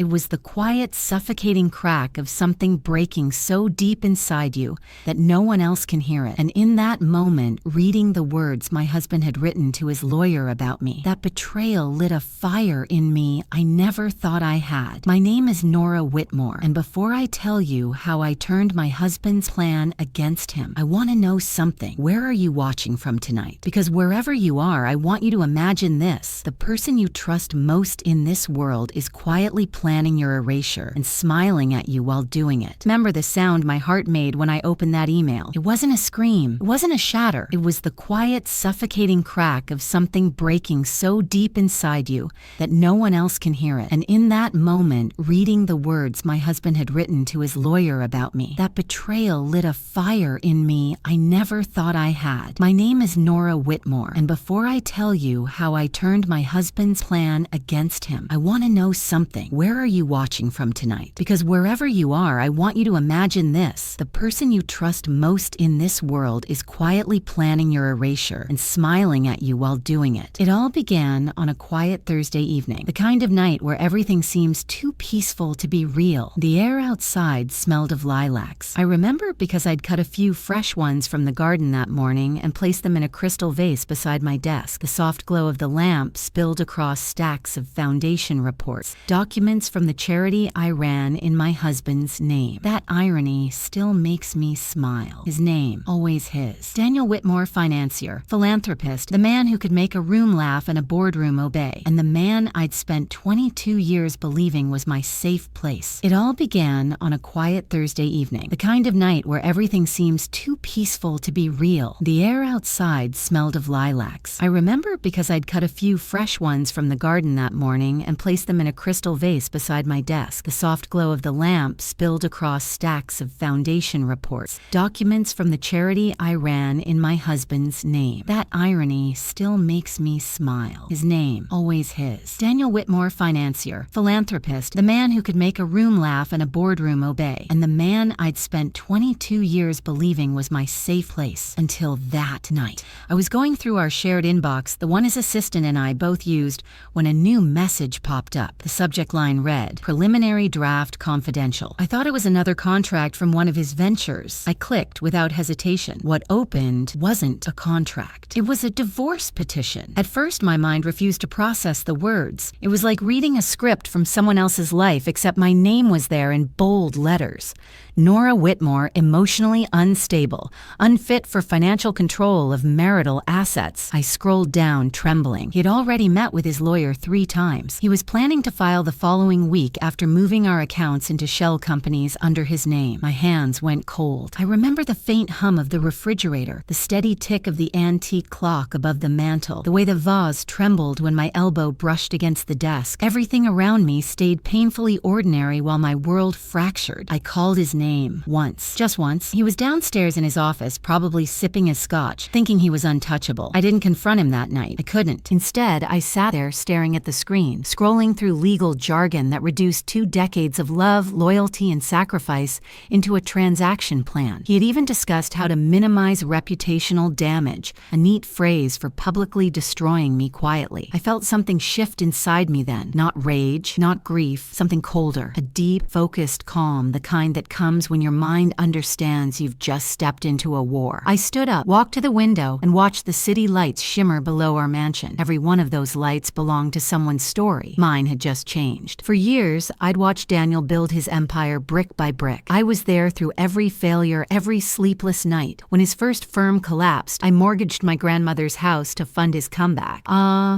It was the quiet, suffocating crack of something breaking so deep inside you that no one else can hear it. And in that moment, reading the words my husband had written to his lawyer about me, that betrayal lit a fire in me I never thought I had. My name is Nora Whitmore, and before I tell you how I turned my husband's plan against him, I want to know something. Where are you watching from tonight? Because wherever you are, I want you to imagine this. The person you trust most in this world is quietly planning your erasure and smiling at you while doing it. Remember the sound my heart made when I opened that email. It wasn't a scream. It wasn't a shatter. It was the quiet, suffocating crack of something breaking so deep inside you that no one else can hear it. And in that moment, reading the words my husband had written to his lawyer about me, that betrayal lit a fire in me I never thought I had. My name is Nora Whitmore, and before I tell you how I turned my husband's plan against him, I want to know something. Where are you watching from tonight? Because wherever you are, I want you to imagine this. The person you trust most in this world is quietly planning your erasure and smiling at you while doing it. It all began on a quiet Thursday evening, the kind of night where everything seems too peaceful to be real. The air outside smelled of lilacs. I remember because I'd cut a few fresh ones from the garden that morning and placed them in a crystal vase beside my desk. The soft glow of the lamp spilled across stacks of foundation reports, documents from the charity I ran in my husband's name. That irony still makes me smile. His name, always his. Daniel Whitmore, financier, philanthropist, the man who could make a room laugh and a boardroom obey, and the man I'd spent 22 years believing was my safe place. It all began on a quiet Thursday evening, the kind of night where everything seems too peaceful to be real. The air outside smelled of lilacs. I remember because I'd cut a few fresh ones from the garden that morning and placed them in a crystal vase beside my desk. The soft glow of the lamp spilled across stacks of foundation reports, documents from the charity I ran in my husband's name. That irony still makes me smile. His name, always his. Daniel Whitmore, financier, philanthropist, the man who could make a room laugh and a boardroom obey, and the man I'd spent 22 years believing was my safe place until that night. I was going through our shared inbox, the one his assistant and I both used, when a new message popped up. The subject line read, "Preliminary draft confidential." I thought it was another contract from one of his ventures. I clicked without hesitation. What opened wasn't a contract. It was a divorce petition. At first, my mind refused to process the words. It was like reading a script from someone else's life, except my name was there in bold letters. Nora Whitmore, emotionally unstable, unfit for financial control of marital assets. I scrolled down, trembling. He had already met with his lawyer 3 times. He was planning to file the following week after moving our accounts into shell companies under his name. My hands went cold. I remember the faint hum of the refrigerator, the steady tick of the antique clock above the mantel, the way the vase trembled when my elbow brushed against the desk. Everything around me stayed painfully ordinary while my world fractured. I called his name once. Just once. He was downstairs in his office, probably sipping his scotch, thinking he was untouchable. I didn't confront him that night. I couldn't. Instead, I sat there staring at the screen, scrolling through legal jargon that reduced 2 decades of love, loyalty, and sacrifice into a transaction plan. He had even discussed how to minimize reputational damage, a neat phrase for publicly destroying me quietly. I felt something shift inside me then. Not rage, not grief, something colder. A deep, focused calm, the kind that comes when your mind understands you've just stepped into a war. I stood up, walked to the window, and watched the city lights shimmer below our mansion. Every one of those lights belonged to someone's story. Mine had just changed. For years, I'd watched Daniel build his empire brick by brick. I was there through every failure, every sleepless night. When his first firm collapsed, I mortgaged my grandmother's house to fund his comeback.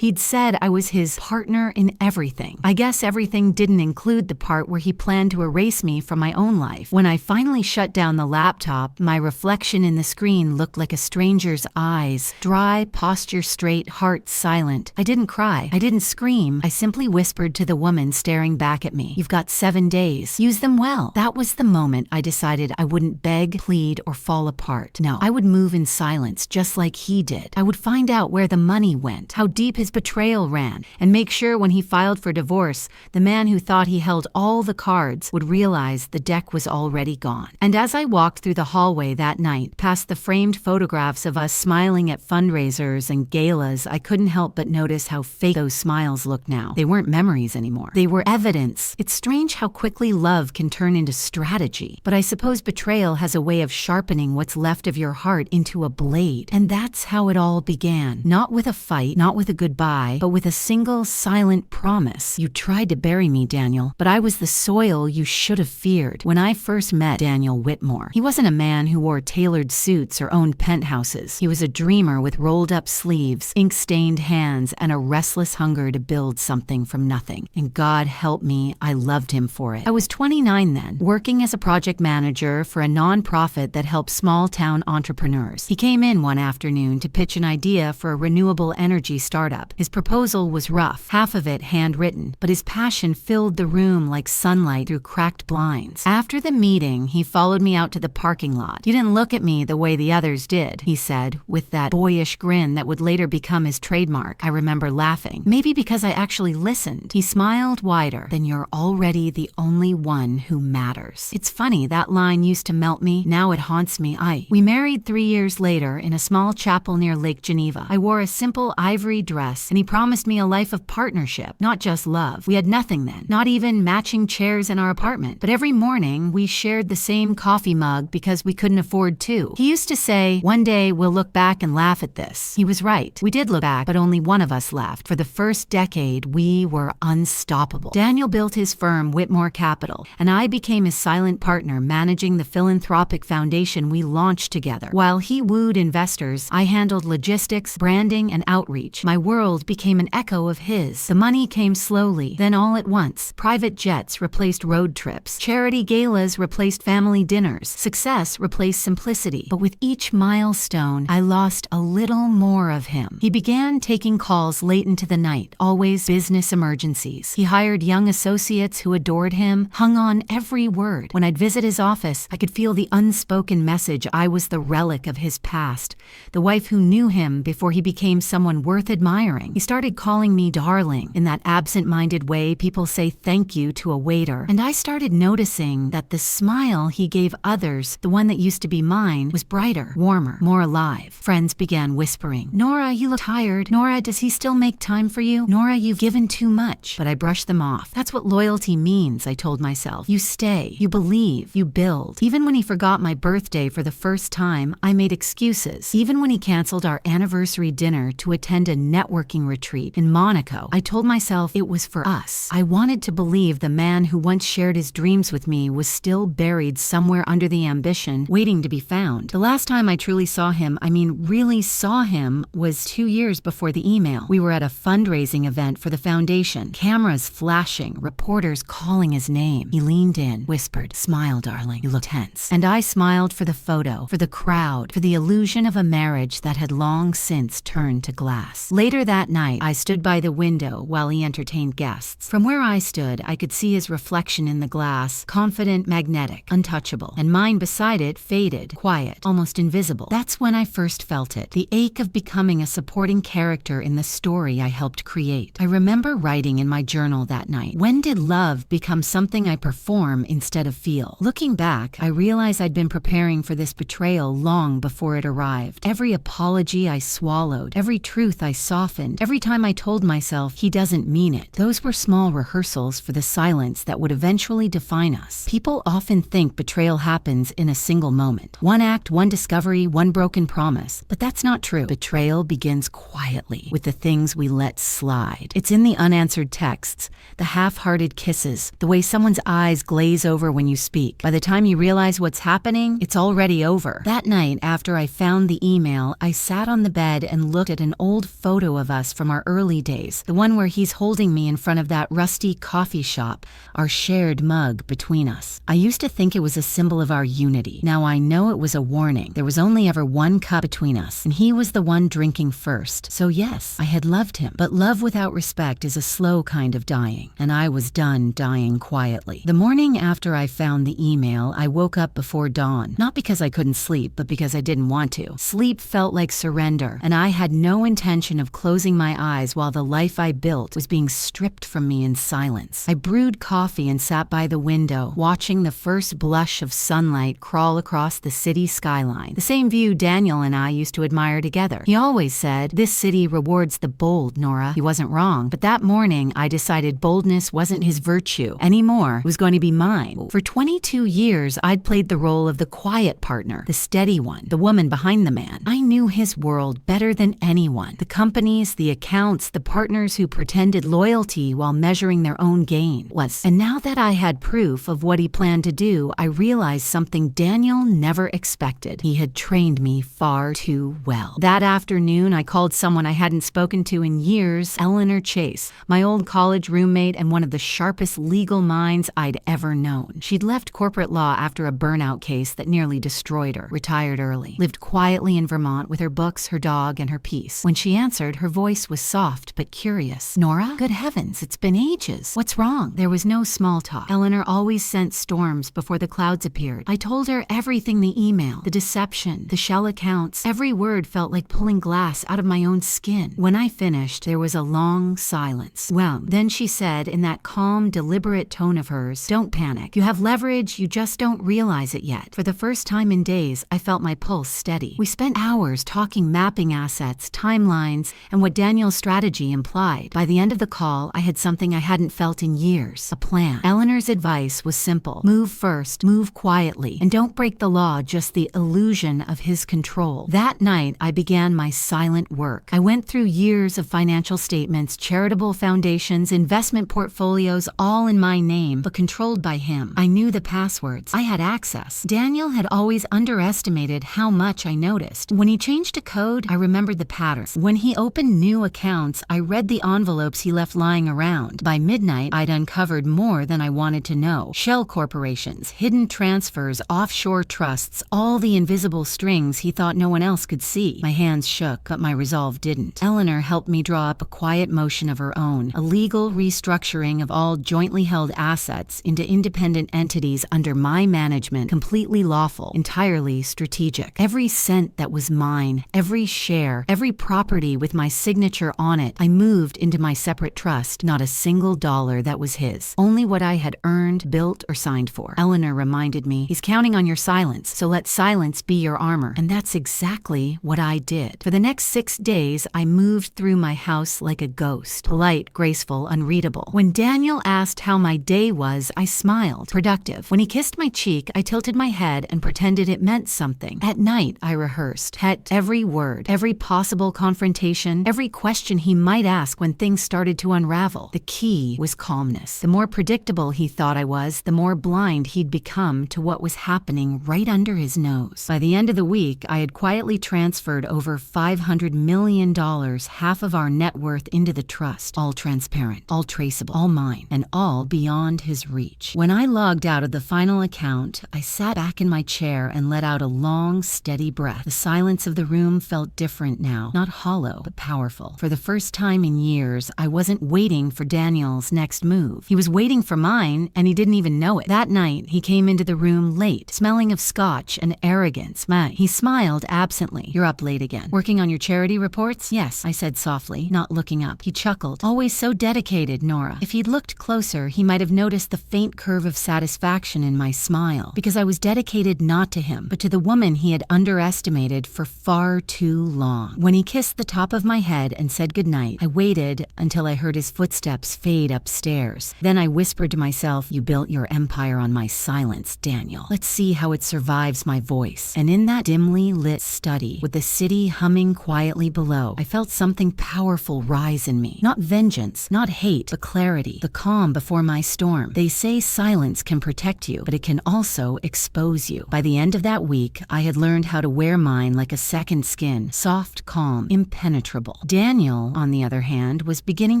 He'd said I was his partner in everything. I guess everything didn't include the part where he planned to erase me from my own life. When I finally shut down the laptop, my reflection in the screen looked like a stranger's eyes. Dry, posture straight, heart silent. I didn't cry. I didn't scream. I simply whispered to the woman staring back at me, "You've got 7 days. Use them well." That was the moment I decided I wouldn't beg, plead, or fall apart. No, I would move in silence just like he did. I would find out where the money went, how deep his betrayal ran, and make sure when he filed for divorce, the man who thought he held all the cards would realize the deck was already gone. And as I walked through the hallway that night, past the framed photographs of us smiling at fundraisers and galas, I couldn't help but notice how fake those smiles looked now. They weren't memories anymore. They were evidence. It's strange how quickly love can turn into strategy. But I suppose betrayal has a way of sharpening what's left of your heart into a blade. And that's how it all began. Not with a fight, not with a goodbye, but with a single silent promise. You tried to bury me, Daniel, but I was the soil you should have feared. When I first met Daniel Whitmore, he wasn't a man who wore tailored suits or owned penthouses. He was a dreamer with rolled-up sleeves, ink-stained hands, and a restless hunger to build something from nothing. And God help me, I loved him for it. I was 29 then, working as a project manager for a nonprofit that helped small-town entrepreneurs. He came in one afternoon to pitch an idea for a renewable energy startup. His proposal was rough, half of it handwritten, but his passion filled the room like sunlight through cracked blinds. After the meeting, he followed me out to the parking lot. "You didn't look at me the way the others did," he said, with that boyish grin that would later become his trademark. I remember laughing. Maybe because I actually listened. He smiled wider. "Then you're already the only one who matters." It's funny, that line used to melt me. Now it haunts me. We married 3 years later in a small chapel near Lake Geneva. I wore a simple ivory dress, and he promised me a life of partnership, not just love. We had nothing then, not even matching chairs in our apartment. But every morning, we shared the same coffee mug because we couldn't afford two. He used to say, "One day we'll look back and laugh at this." He was right. We did look back, but only one of us left. For the first decade, we were unstoppable. Daniel built his firm, Whitmore Capital, and I became his silent partner managing the philanthropic foundation we launched together. While he wooed investors, I handled logistics, branding, and outreach. My world became an echo of his. The money came slowly, then all at once. Private jets replaced road trips. Charity galas replaced family dinners. Success replaced simplicity. But with each milestone, I lost a little more of him. He began taking calls late into the night, always business emergencies. He hired young associates who adored him, hung on every word. When I'd visit his office, I could feel the unspoken message I was the relic of his past, the wife who knew him before he became someone worth admiring. He started calling me darling, in that absent-minded way people say thank you to a waiter. And I started noticing that the smile he gave others, the one that used to be mine, was brighter, warmer, more alive. Friends began whispering, "Nora, you look tired. Nora, does he still make time for you? Nora, you've given too much." But I brushed them off. That's what loyalty means, I told myself. You stay, you believe, you build. Even when he forgot my birthday for the first time, I made excuses. Even when he canceled our anniversary dinner to attend a networking retreat in Monaco, I told myself it was for us. I wanted to believe the man who once shared his dreams with me was still buried somewhere under the ambition, waiting to be found. The last time I truly saw him, really saw him, was 2 years before the email. We were at a fundraising event for the foundation. Cameras flashing, reporters calling his name. He leaned in, whispered, "Smile, darling. You look tense." And I smiled for the photo, for the crowd, for the illusion of a marriage that had long since turned to glass. Later that night, I stood by the window while he entertained guests. From where I stood, I could see his reflection in the glass, confident, magnetic, untouchable, and mine beside it faded, quiet, almost invisible. That's when I first felt it, the ache of becoming a supporting character in the story I helped create. I remember writing in my journal that night, when did love become something I perform instead of feel? Looking back, I realized I'd been preparing for this betrayal long before it arrived. Every apology I swallowed, every truth I softened, every time I told myself he doesn't mean it, those were small rehearsals for the silence that would eventually define us. People often think betrayal happens in a single moment. One act, one discovery, one broken promise. But that's not true. Betrayal begins quietly, with the things we let slide. It's in the unanswered texts, the half-hearted kisses, the way someone's eyes glaze over when you speak. By the time you realize what's happening, it's already over. That night, after I found the email, I sat on the bed and looked at an old photo of us from our early days, the one where he's holding me in front of that rusty coffee shop, our shared mug between us. I used to think it was a symbol of our unity. Now I know it was a warning. There was only ever one cup between us, and he was the one drinking first. So yes, I had loved him. But love without respect is a slow kind of dying, and I was done dying quietly. The morning after I found the email, I woke up before dawn. Not because I couldn't sleep, but because I didn't want to. Sleep felt like surrender, and I had no intention of closing my eyes while the life I built was being stripped from me in silence. I brewed coffee and sat by the window, watching the first blush of sunlight crawl across the city skyline. The same view Daniel and I used to admire together. He always said, "This city rewards the bold, Nora." He wasn't wrong, but that morning I decided bold boldness wasn't his virtue anymore. It was going to be mine. For 22 years, I'd played the role of the quiet partner, the steady one, the woman behind the man. I knew his world better than anyone. The companies, the accounts, the partners who pretended loyalty while measuring their own gain. And now that I had proof of what he planned to do, I realized something Daniel never expected. He had trained me far too well. That afternoon, I called someone I hadn't spoken to in years, Eleanor Chase, my old college roommate and one of the sharpest legal minds I'd ever known. She'd left corporate law after a burnout case that nearly destroyed her, retired early, lived quietly in Vermont with her books, her dog, and her peace. When she answered, her voice was soft but curious. "Nora? Good heavens, it's been ages. What's wrong?" There was no small talk. Eleanor always sensed storms before the clouds appeared. I told her everything: the email, the deception, the shell accounts. Every word felt like pulling glass out of my own skin. When I finished, there was a long silence. "Well," then she said in that calm, deliberate tone of hers, "don't panic. You have leverage, you just don't realize it yet." For the first time in days, I felt my pulse steady. We spent hours talking mapping assets, timelines, and what Daniel's strategy implied. By the end of the call, I had something I hadn't felt in years: a plan. Eleanor's advice was simple: move first, move quietly, and don't break the law, just the illusion of his control. That night, I began my silent work. I went through years of financial statements, charitable foundations, investment portfolios, all in my name, but controlled by him. I knew the passwords. I had access. Daniel had always underestimated how much I noticed. When he changed a code, I remembered the patterns. When he opened new accounts, I read the envelopes he left lying around. By midnight, I'd uncovered more than I wanted to know. Shell corporations, hidden transfers, offshore trusts, all the invisible strings he thought no one else could see. My hands shook, but my resolve didn't. Eleanor helped me draw up a quiet motion of her own, a legal restructuring of all jointly held assets into independent entities under my management, completely lawful, entirely strategic. Every cent that was mine, every share, every property with my signature on it, I moved into my separate trust. Not a single dollar that was his. Only what I had earned, built, or signed for. Eleanor reminded me, "He's counting on your silence, so let silence be your armor." And that's exactly what I did. For the next 6 days, I moved through my house like a ghost. Polite, graceful, unreadable. When Daniel asked how my day was, I smiled. Productive. When he kissed my cheek, I tilted my head and pretended it meant something. At night, I rehearsed. Every word, every possible confrontation, every question he might ask when things started to unravel. The key was calmness. The more predictable he thought I was, the more blind he'd become to what was happening right under his nose. By the end of the week, I had quietly transferred over $500 million, half of our net worth, into the trust. All transparent, all traceable, all mine, and all beyond his reach. When I logged out of the final account, I sat back in my chair and let out a long, steady breath. The silence of the room felt different now, not hollow, but powerful. For the first time in years, I wasn't waiting for Daniel's next move. He was waiting for mine, and he didn't even know it. That night, he came into the room late, smelling of scotch and arrogance. He smiled absently. "You're up late again. Working on your charity reports?" "Yes," I said softly, not looking up. He chuckled. "Always so dedicated, Nora." If he'd looked closer, he might have noticed the faint curve of satisfaction in my smile, because I was dedicated not to him, but to the woman he had underestimated for far too long. When he kissed the top of my head and said goodnight, I waited until I heard his footsteps fade upstairs. Then I whispered to myself, "You built your empire on my silence, Daniel. Let's see how it survives my voice." And in that dimly lit study, with the city humming quietly below, I felt something powerful rise in me. Not vengeance, not hate, but clarity. The calm before my storm. They say silence can protect you, but it can also expose you. By the end of that week, I had learned how to wear mine like a second skin. Soft, calm, impenetrable. Daniel, on the other hand, was beginning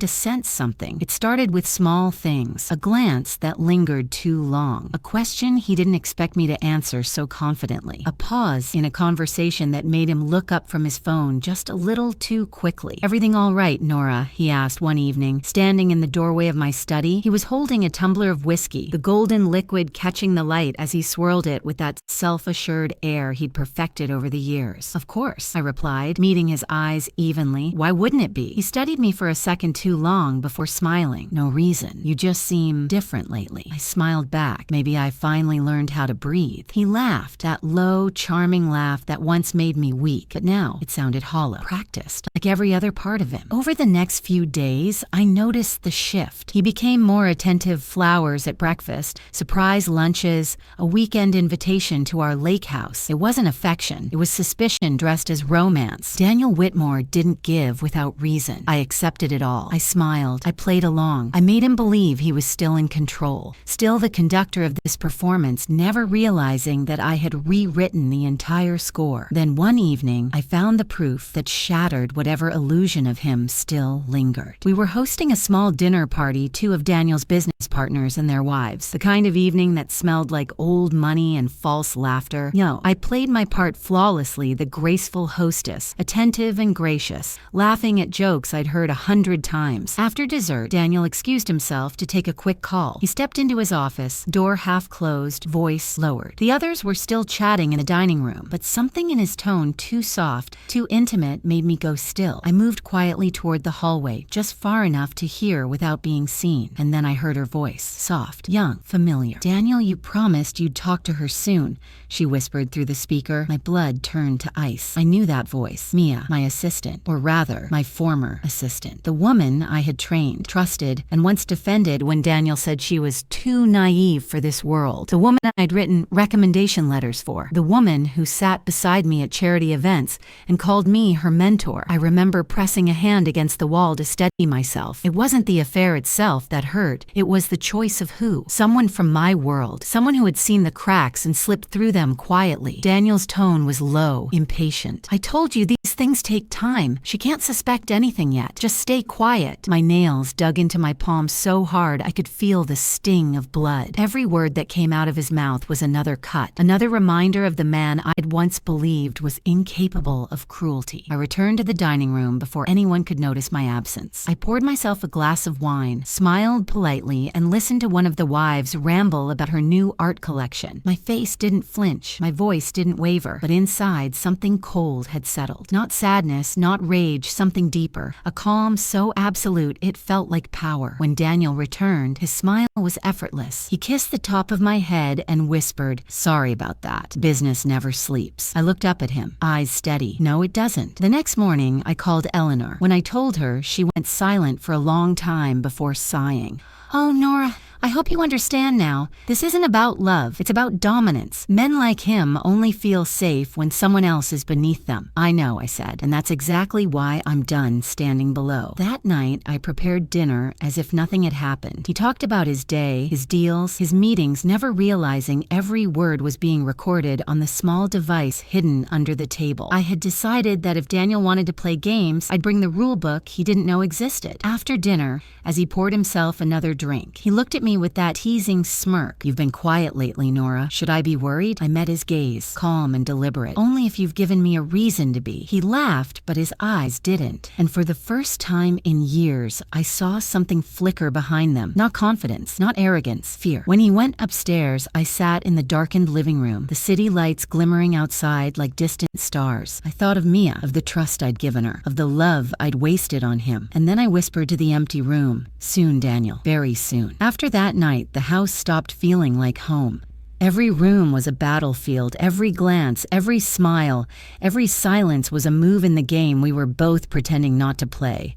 to sense something. It started with small things. A glance that lingered too long. A question he didn't expect me to answer so confidently. A pause in a conversation that made him look up from his phone just a little too quickly. "Everything all right, Nora?" he asked one evening, standing in the doorway of my study. He was holding a tumbler of whiskey, the golden liquid catching the light as he swirled it with that self-assured air he'd perfected over the years. "Of course," I replied, meeting his eyes evenly. "Why wouldn't it be?" He studied me for a second too long before smiling. "No reason. You just seem different lately." I smiled back. Maybe I finally learned how to breathe. He laughed, that low, charming laugh that once made me weak, but now it sounded hollow. Practiced. like every other part of him. Over the next few days, I noticed the shift. He became more attentive, flowers at breakfast, surprise lunches, a weekend invitation to our lake house. It wasn't affection. It was suspicion dressed as romance. Daniel Whitmore didn't give without reason. I accepted it all. I smiled. I played along. I made him believe he was still in control, still the conductor of this performance, never realizing that I had rewritten the entire score. Then one evening, I found the proof that shattered whatever illusion of him still lingered. We were hosting a small dinner party, two of Daniel's business partners and their wives, the kind of evening that smelled like old money and false laughter. I played my part flawlessly, the graceful hostess, attentive and gracious, laughing at jokes I'd heard 100 times. After dessert, Daniel excused himself to take a quick call. He stepped into his office, door half closed, voice lowered. The others were still chatting in the dining room, but something in his tone, too soft, too intimate, made me go still. I moved quietly toward the hallway, just far enough to hear without being seen, and then I heard her voice, soft, young, familiar. "Daniel, you promised you'd talk to her soon," she whispered through the speaker. My blood turned to ice. I knew that voice. Mia, my assistant, or rather, my former assistant. The woman I had trained, trusted, and once defended when Daniel said she was too naive for this world. The woman I'd written recommendation letters for. The woman who sat beside me at charity events and called me her mentor. I remember pressing a hand against the wall to steady myself. It wasn't the affair itself that hurt. It was the choice of who. Someone from my world. Someone who had seen the cracks and slipped through them quietly. Daniel's tone was low, impatient. "I told you these things take time. She can't suspect anything yet. Just stay quiet." My nails dug into my palms so hard I could feel the sting of blood. Every word that came out of his mouth was another cut, another reminder of the man I'd once believed was incapable of cruelty. I returned to the dining room before anyone could notice my absence. I poured myself a glass of wine, smiled politely, and listened to one of the wives ramble about her new art collection. My face didn't flinch, my voice didn't waver, but inside something cold had settled. Not sadness, not rage, something deeper, a calm so absolute it felt like power. When Daniel returned, his smile was effortless. He kissed the top of my head and whispered, "Sorry about that. Business never sleeps." I looked up at him, eyes steady. "No, it doesn't." The next morning, I called Eleanor. When I told her, she went silent for a long time before sighing. "Oh, Nora, I hope you understand now. This isn't about love. It's about dominance. Men like him only feel safe when someone else is beneath them." "I know," I said, "and that's exactly why I'm done standing below." That night, I prepared dinner as if nothing had happened. He talked about his day, his deals, his meetings, never realizing every word was being recorded on the small device hidden under the table. I had decided that if Daniel wanted to play games, I'd bring the rule book he didn't know existed. After dinner, as he poured himself another drink, he looked at me with that teasing smirk. "You've been quiet lately, Nora. Should I be worried?" I met his gaze, calm and deliberate. "Only if you've given me a reason to be." He laughed, but his eyes didn't. And for the first time in years, I saw something flicker behind them. Not confidence, not arrogance, fear. When he went upstairs, I sat in the darkened living room, the city lights glimmering outside like distant stars. I thought of Mia, of the trust I'd given her, of the love I'd wasted on him. And then I whispered to the empty room, "Soon, Daniel. Very soon." After that night, the house stopped feeling like home. Every room was a battlefield, every glance, every smile, every silence was a move in the game we were both pretending not to play.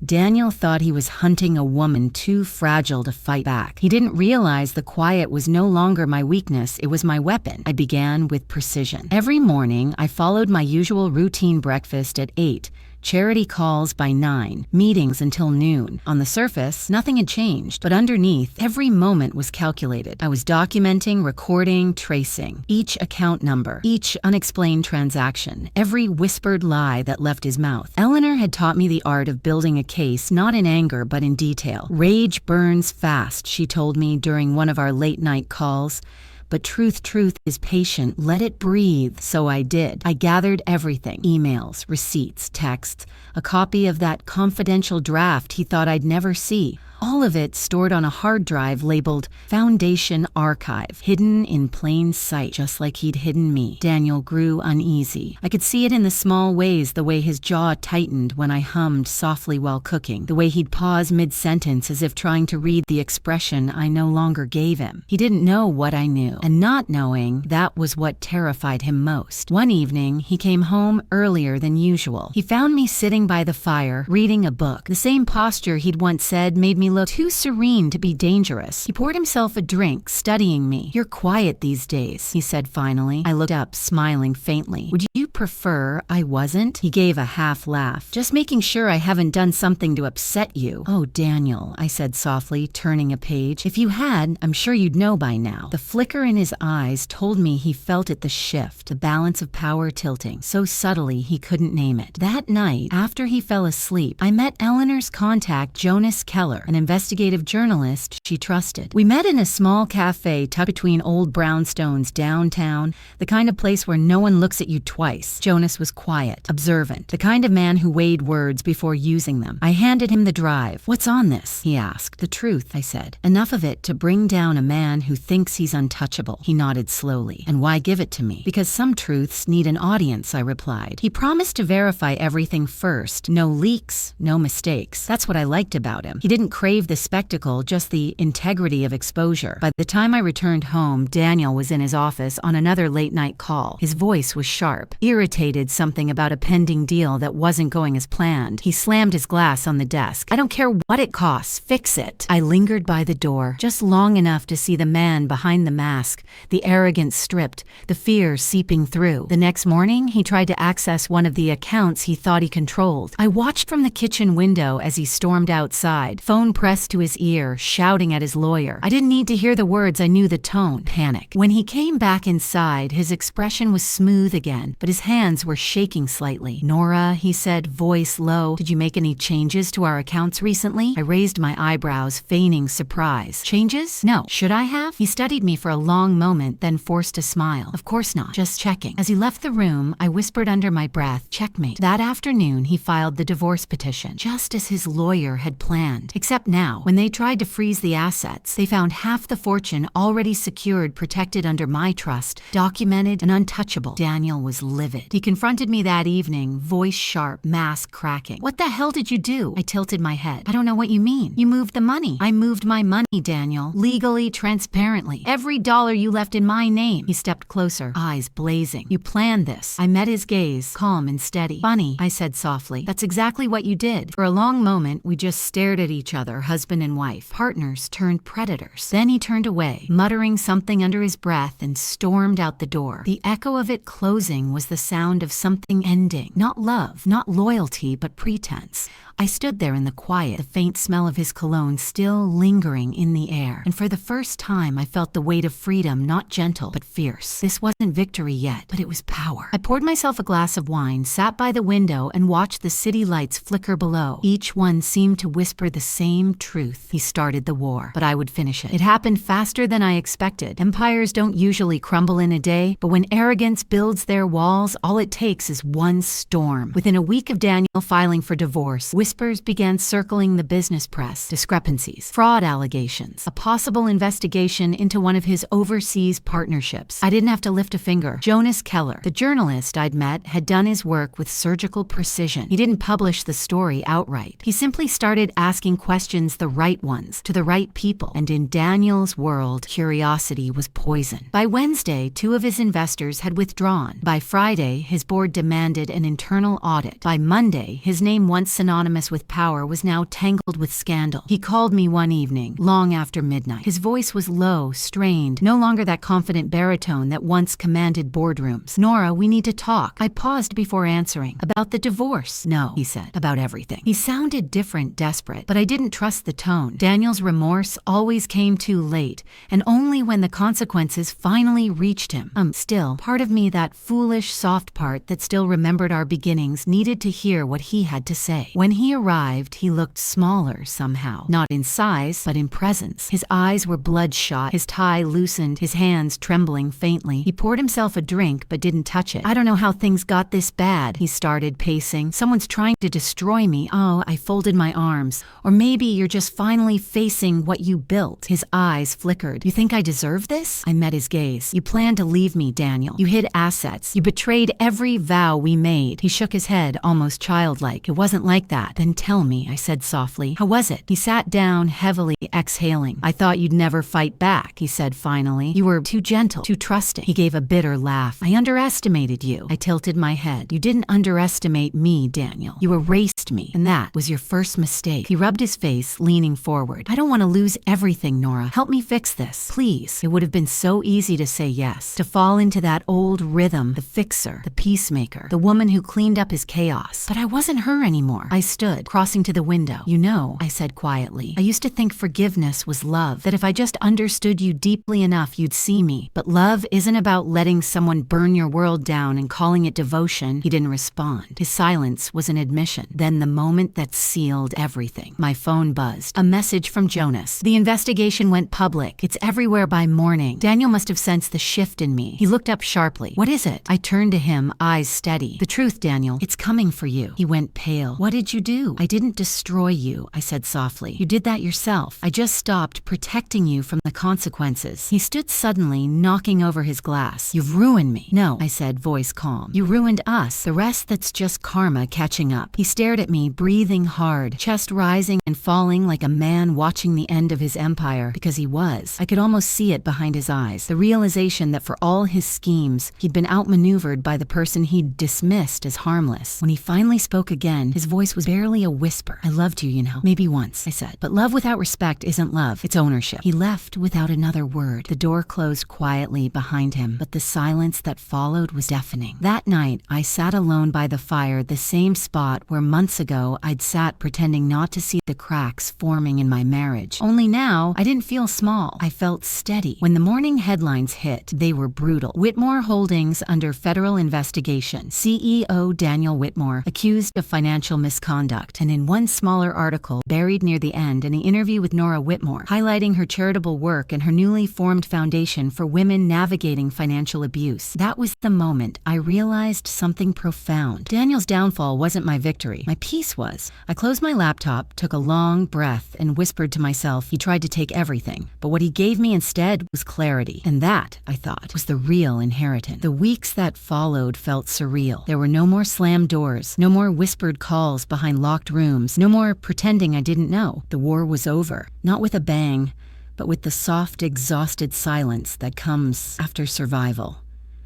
Daniel thought he was hunting a woman too fragile to fight back. He didn't realize the quiet was no longer my weakness, it was my weapon. I began with precision. Every morning, I followed my usual routine breakfast at 8, charity calls by 9, meetings until noon. On the surface, nothing had changed, but underneath, every moment was calculated. I was documenting, recording, tracing. Each account number, each unexplained transaction, every whispered lie that left his mouth. Eleanor had taught me the art of building a case, not in anger, but in detail. "Rage burns fast," she told me during one of our late-night calls. But truth is patient. Let it breathe. So I did. I gathered everything. Emails, receipts, texts, a copy of that confidential draft he thought I'd never see. All of it stored on a hard drive labeled Foundation Archive, hidden in plain sight, just like he'd hidden me. Daniel grew uneasy. I could see it in the small ways, the way his jaw tightened when I hummed softly while cooking, the way he'd pause mid-sentence as if trying to read the expression I no longer gave him. He didn't know what I knew, and not knowing, that was what terrified him most. One evening, he came home earlier than usual. He found me sitting by the fire, reading a book. The same posture he'd once said made me look too serene to be dangerous. He poured himself a drink, studying me. "You're quiet these days," he said finally. I looked up, smiling faintly. "Would you prefer I wasn't?" He gave a half laugh. "Just making sure I haven't done something to upset you." "Oh, Daniel," I said softly, turning a page. "If you had, I'm sure you'd know by now." The flicker in his eyes told me he felt it, the shift, the balance of power tilting, so subtly he couldn't name it. That night, after he fell asleep, I met Eleanor's contact, Jonas Keller, an investigative journalist she trusted. We met in a small cafe tucked between old brownstones downtown, the kind of place where no one looks at you twice. Jonas was quiet, observant, the kind of man who weighed words before using them. I handed him the drive. "What's on this?" he asked. "The truth," I said. "Enough of it to bring down a man who thinks he's untouchable." He nodded slowly. "And why give it to me?" "Because some truths need an audience," I replied. He promised to verify everything first. No leaks, no mistakes. That's what I liked about him. He didn't crave the spectacle, just the integrity of exposure. By the time I returned home, Daniel was in his office on another late-night call. His voice was sharp, irritated something about a pending deal that wasn't going as planned. He slammed his glass on the desk. "I don't care what it costs. Fix it." I lingered by the door, just long enough to see the man behind the mask, the arrogance stripped, the fear seeping through. The next morning, he tried to access one of the accounts he thought he controlled. I watched from the kitchen window as he stormed outside, phone pressed to his ear, shouting at his lawyer. I didn't need to hear the words, I knew the tone. Panic. When he came back inside, his expression was smooth again, but his hands were shaking slightly. "Nora," he said, voice low, "did you make any changes to our accounts recently?" I raised my eyebrows, feigning surprise. "Changes? No. Should I have?" He studied me for a long moment, then forced a smile. "Of course not. Just checking." As he left the room, I whispered under my breath, "Checkmate." That afternoon, he filed the divorce petition, just as his lawyer had planned. Except now, when they tried to freeze the assets, they found half the fortune already secured, protected under my trust, documented and untouchable. Daniel was livid. He confronted me that evening, voice sharp, mask cracking. "What the hell did you do?" I tilted my head. "I don't know what you mean." "You moved the money." "I moved my money, Daniel. Legally, transparently. Every dollar you left in my name." He stepped closer, eyes blazing. "You planned this." I met his gaze, calm and steady. "Funny," I said softly. "That's exactly what you did." For a long moment, we just stared at each other, husband and wife, partners turned predators. Then he turned away, muttering something under his breath, and stormed out the door. The echo of it closing was the sound of something ending. Not love, not loyalty, but pretense. I stood there in the quiet, the faint smell of his cologne still lingering in the air. And for the first time, I felt the weight of freedom, not gentle, but fierce. This wasn't victory yet, but it was power. I poured myself a glass of wine, sat by the window, and watched the city lights flicker below. Each one seemed to whisper the same truth. He started the war, but I would finish it. It happened faster than I expected. Empires don't usually crumble in a day, but when arrogance builds their walls, all it takes is one storm. Within a week of Daniel filing for divorce, whispers began circling the business press. Discrepancies, fraud allegations, a possible investigation into one of his overseas partnerships. I didn't have to lift a finger. Jonas Keller, the journalist I'd met, had done his work with surgical precision. He didn't publish the story outright. He simply started asking questions, the right ones, to the right people. And in Daniel's world, curiosity was poison. By Wednesday, 2 of his investors had withdrawn. By Friday, his board demanded an internal audit. By Monday, his name, once synonymous with power, was now tangled with scandal. He called me one evening, long after midnight. His voice was low, strained, no longer that confident baritone that once commanded boardrooms. "Nora, we need to talk." I paused before answering. "About the divorce?" "No," he said. "About everything." He sounded different, desperate, but I didn't trust the tone. Daniel's remorse always came too late, and only when the consequences finally reached him. Still, part of me, that foolish, soft part that still remembered our beginnings, needed to hear what he had to say. When he arrived, he looked smaller somehow. Not in size, but in presence. His eyes were bloodshot, his tie loosened, his hands trembling faintly. He poured himself a drink, but didn't touch it. "I don't know how things got this bad," he started, pacing. "Someone's trying to destroy me." Oh, I folded my arms. "Or maybe you're just finally facing what you built." His eyes flickered. "You think I deserve this?" I met his gaze. "You planned to leave me, Daniel. You hid assets. You betrayed every vow we made." He shook his head, almost childlike. "It wasn't like that." "Then tell me," I said softly. "How was it?" He sat down, heavily exhaling. "I thought you'd never fight back," he said finally. "You were too gentle, too trusting." He gave a bitter laugh. "I underestimated you." I tilted my head. "You didn't underestimate me, Daniel. You erased me, and that was your first mistake." He rubbed his face, leaning forward. "I don't want to lose everything, Nora. Help me fix this, please." It would have been so easy to say yes, to fall into that old rhythm, the fixer, the peacemaker, the woman who cleaned up his chaos. But I wasn't her anymore. I stood, crossing to the window. "You know," I said quietly, "I used to think forgiveness was love, that if I just understood you deeply enough, you'd see me. But love isn't about letting someone burn your world down and calling it devotion." He didn't respond. His silence was an admission. Then the moment that sealed everything. My phone buzzed. A message from Jonas. "The investigation went public. It's everywhere by morning." Daniel must have sensed the shift in me. He looked up sharply. "What is it?" I turned to him, eyes steady. "The truth, Daniel. It's coming for you." He went pale. "What did you do?" "I didn't destroy you," I said softly. "You did that yourself. I just stopped protecting you from the consequences." He stood suddenly, knocking over his glass. "You've ruined me." "No," I said, voice calm. "You ruined us. The rest, that's just karma catching up." He stared at me, breathing hard, chest rising and falling like a man watching the end of his empire, because he was. I could almost see it behind his eyes, the realization that for all his schemes, he'd been outmaneuvered by the person he'd dismissed as harmless. When he finally spoke again, his voice was barely a whisper. "I loved you, you know. Maybe once," I said. "But love without respect isn't love. It's ownership." He left without another word. The door closed quietly behind him, but the silence that followed was deafening. That night, I sat alone by the fire, the same spot where months ago I'd sat pretending not to see the cracks forming in my marriage. Only now, I didn't feel small. I felt steady. When the morning headlines hit, they were brutal. Whitmore Holdings under federal investigation. CEO Daniel Whitmore accused of financial misconduct. And in one smaller article, buried near the end, an interview with Nora Whitmore, highlighting her charitable work and her newly formed foundation for women navigating financial abuse. That was the moment I realized something profound. Daniel's downfall wasn't my victory. My peace was. I closed my laptop, took a long breath, and whispered to myself, he tried to take everything. But what he gave me instead was clarity. And that, I thought, was the real inheritance. The weeks that followed felt surreal. There were no more slammed doors, no more whispered calls behind locked rooms, no more pretending I didn't know. The war was over. Not with a bang, but with the soft, exhausted silence that comes after survival.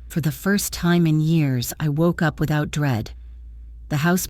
For the first time in years, I woke up without dread.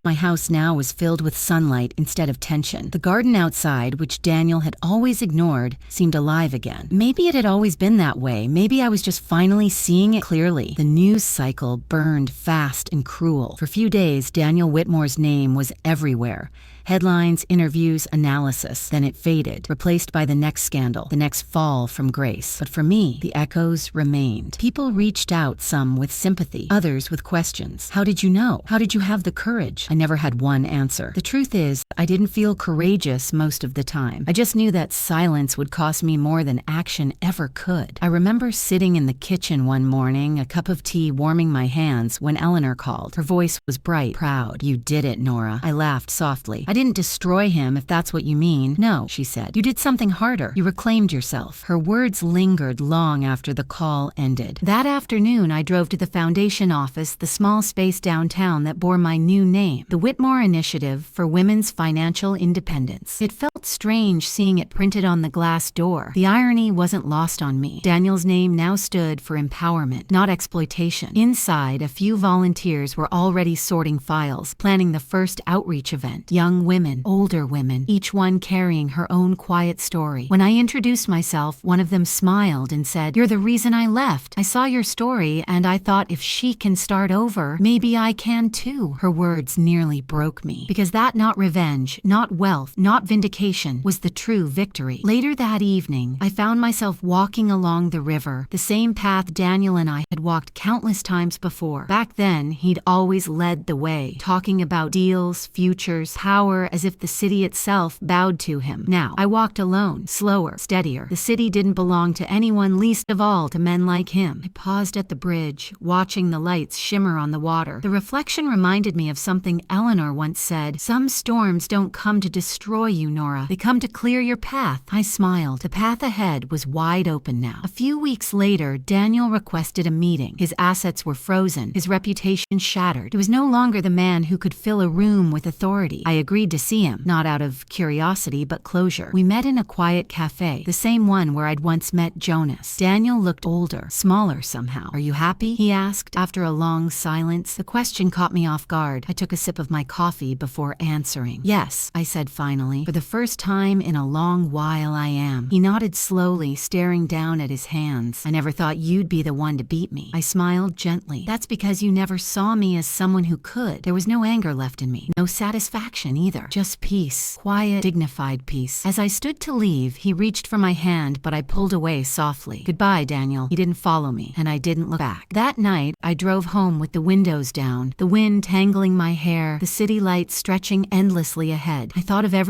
My house now was filled with sunlight instead of tension. The garden outside, which Daniel had always ignored, seemed alive again. Maybe it had always been that way. Maybe I was just finally seeing it clearly. The news cycle burned fast and cruel. For a few days, Daniel Whitmore's name was everywhere. Headlines, interviews, analysis. Then it faded, replaced by the next scandal, the next fall from grace. But for me, the echoes remained. People reached out, some with sympathy, others with questions. How did you know? How did you have the courage? I never had one answer. The truth is, I didn't feel courageous most of the time. I just knew that silence would cost me more than action ever could. I remember sitting in the kitchen one morning, a cup of tea warming my hands, when Eleanor called. Her voice was bright, proud. "You did it, Nora." I laughed softly. "I didn't destroy him, if that's what you mean." "No," she said. "You did something harder. You reclaimed yourself." Her words lingered long after the call ended. That afternoon, I drove to the foundation office, the small space downtown that bore my new name, the Whitmore Initiative for Women's Financial Independence. It felt strange seeing it printed on the glass door. The irony wasn't lost on me. Daniel's name now stood for empowerment, not exploitation. Inside, a few volunteers were already sorting files, planning the first outreach event. Young women, older women, each one carrying her own quiet story. When I introduced myself, one of them smiled and said, "You're the reason I left. I saw your story and I thought if she can start over, maybe I can too." Her words nearly broke me, because that not revenge, not wealth, not vindication was the true victory. Later that evening, I found myself walking along the river, the same path Daniel and I had walked countless times before. Back then, he'd always led the way, talking about deals, futures, power, power as if the city itself bowed to him. Now, I walked alone, slower, steadier. The city didn't belong to anyone, least of all to men like him. I paused at the bridge, watching the lights shimmer on the water. The reflection reminded me of something Eleanor once said. Some storms don't come to destroy you, Nora. They come to clear your path. I smiled. The path ahead was wide open now. A few weeks later, Daniel requested a meeting. His assets were frozen, his reputation shattered. He was no longer the man who could fill a room with authority. I agreed to see him, not out of curiosity but closure. We met in a quiet cafe, the same one where I'd once met Jonas. Daniel looked older, smaller somehow. "Are you happy?" he asked, after a long silence. The question caught me off guard. I took a sip of my coffee before answering. "Yes," I said finally. "For the first time in a long while I am." He nodded slowly, staring down at his hands. "I never thought you'd be the one to beat me." I smiled gently. "That's because you never saw me as someone who could." There was no anger left in me, no satisfaction either. Just peace. Quiet, dignified peace. As I stood to leave, he reached for my hand, but I pulled away softly. "Goodbye, Daniel." He didn't follow me, and I didn't look back. That night, I drove home with the windows down, the wind tangling my hair, the city lights stretching endlessly ahead. I thought of every